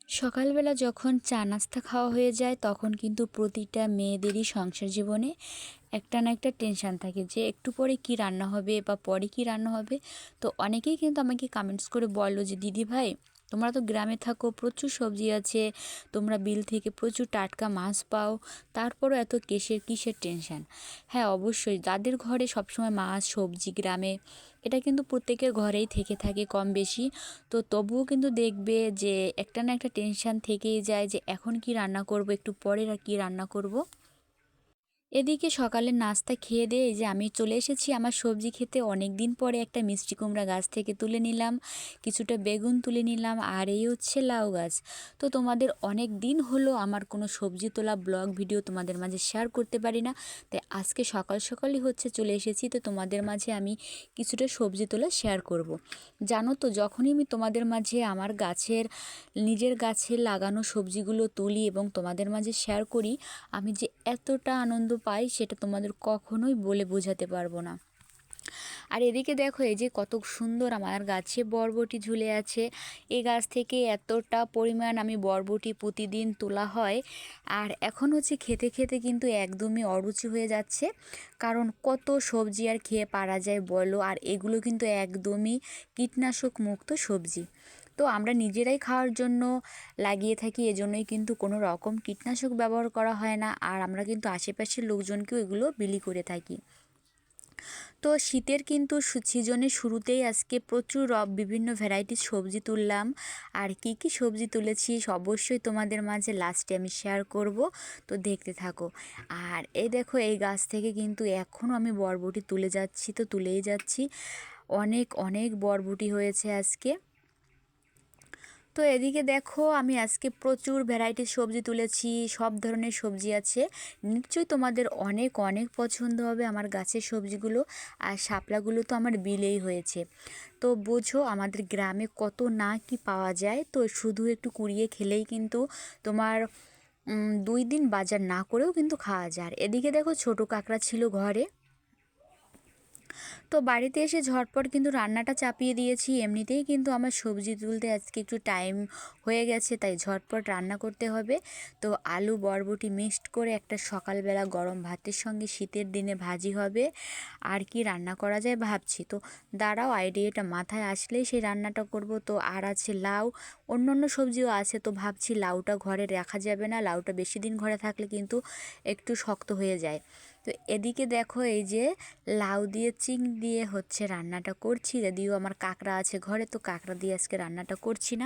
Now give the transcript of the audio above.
সকালবেলা যখন চা নাস্তা খাওয়া হয়ে যায় তখন কিন্তু প্রতিটা মেয়েদেরই সংসার জীবনে একটা না একটা টেনশান থাকে যে একটু পরে কি রান্না হবে বা পরে কি রান্না হবে। তো অনেকেই কিন্তু আমাকে কমেন্টস করে বললো যে দিদি ভাই, তোমরা তো গ্রামে থাকো, প্রচুর সবজি আছে, তোমরা বিল থেকে প্রচুর টাটকা মাছ পাও, তারপরও এত কিসের টেনশান। হ্যাঁ, অবশ্যই যাদের ঘরে সবসময় মাছ সবজি গ্রামে, এটা কিন্তু প্রত্যেকের ঘরেই থেকে থাকে কম বেশি। তো তবুও কিন্তু দেখবে যে একটা না একটা টেনশান থেকেই যায় যে এখন কি রান্না করব, একটু পরে কি রান্না করব। এদিকে সকালের নাস্তা খেয়ে দিয়ে এই যে আমি চলে এসেছি আমার সবজি খেতে। অনেক দিন পরে একটা মিষ্টি কুমড়া গাছ থেকে তুলে নিলাম, কিছুটা বেগুন তুলে নিলাম, আর এই হচ্ছে লাউ গাছ। তো তোমাদের অনেক দিন হলো আমার কোনো সবজি তোলা ব্লগ ভিডিও তোমাদের মাঝে শেয়ার করতে পারি না, তাই আজকে সকাল সকালই হচ্ছে চলে এসেছি। তো তোমাদের মাঝে আমি কিছুটা সবজি তোলা শেয়ার করব। জানো তো, যখনই আমি তোমাদের মাঝে আমার নিজের গাছের লাগানো সবজিগুলো তুলি এবং তোমাদের মাঝে শেয়ার করি, আমি যে এতটা আনন্দ পাই সেটা তোমাদের কখনোই বলে বোঝাতে পারবো না। আর এদিকে দেখো, এই যে কত সুন্দর আমার গাছে বরবটি ঝুলে আছে। এই গাছ থেকে এতটা পরিমাণ আমি বরবটি প্রতিদিন তোলা হয়। আর এখন হচ্ছে খেতে খেতে কিন্তু একদমই অরুচি হয়ে যাচ্ছে, কারণ কত সবজি আর খেয়ে পারা যায় বলো। আর এগুলো কিন্তু একদমই কীটনাশক মুক্ত সবজি। তো আমরা নিজেরাই খাওয়ার জন্য লাগিয়ে থাকি, এজন্যই কিন্তু কোনো রকম কীটনাশক ব্যবহার করা হয় না। আর আমরা কিন্তু আশেপাশের লোকজনকেও এগুলো বিলি করে থাকি। তো শীতের কিন্তু সিজনের শুরুতেই আজকে প্রচুর বিভিন্ন ভ্যারাইটিস সবজি তুললাম। আর কি কি সবজি তুলেছি অবশ্যই তোমাদের মাঝে লাস্টে আমি শেয়ার করব, তো দেখতে থাকো। আর এই দেখো, এই গাছ থেকে কিন্তু এখনও আমি বরবটি তুলেই যাচ্ছি। অনেক অনেক বরবটি হয়েছে আজকে। তো এদিকে দেখো, আমি আজকে প্রচুর ভ্যারাইটির সবজি তুলেছি, সব ধরনের সবজি আছে। নিশ্চয়ই তোমাদের অনেক অনেক পছন্দ হবে আমার গাছের সবজিগুলো। আর শাপলাগুলো তো আমার বিলেই হয়েছে। তো বোঝো আমাদের গ্রামে কত না কি পাওয়া যায়। তো শুধু একটু কুড়িয়ে খেলেই কিন্তু তোমার 2 দিন বাজার না করেও কিন্তু খাওয়া যায়। এদিকে দেখো, ছোট কাঁকড়া ছিল ঘরে। তো বাড়িতে এসে ঝটপট কিন্তু রান্নাটা চাপিয়ে দিয়েছি। এমনিতেই কিন্তু আমার সবজি তুলতে আজকে একটু টাইম হয়ে গেছে, তাই ঝটপট রান্না করতে হবে। তো আলু বরবটি মিক্সড করে একটা সকালবেলা গরম ভাতের সঙ্গে শীতের দিনে ভাজি হবে। আর কি রান্না করা যায় ভাবছি। তো দাঁড়াও, আইডিয়াটা মাথায় আসলেই সেই রান্নাটা করব। তো আর আছে লাউ, অন্য সবজিও আছে। তো ভাবছি লাউটা ঘরে রাখা যাবে না, লাউটা বেশি দিন ঘরে থাকলে কিন্তু একটু শক্ত হয়ে যায়। তো এদিকে দেখো, এই যে লাউ দিয়ে চিংড়ি দিয়ে হচ্ছে রান্নাটা করছি। যদিও আমার কাঁকড়া আছে ঘরে, তো কাঁকড়া দিয়ে আজকে রান্নাটা করছি না।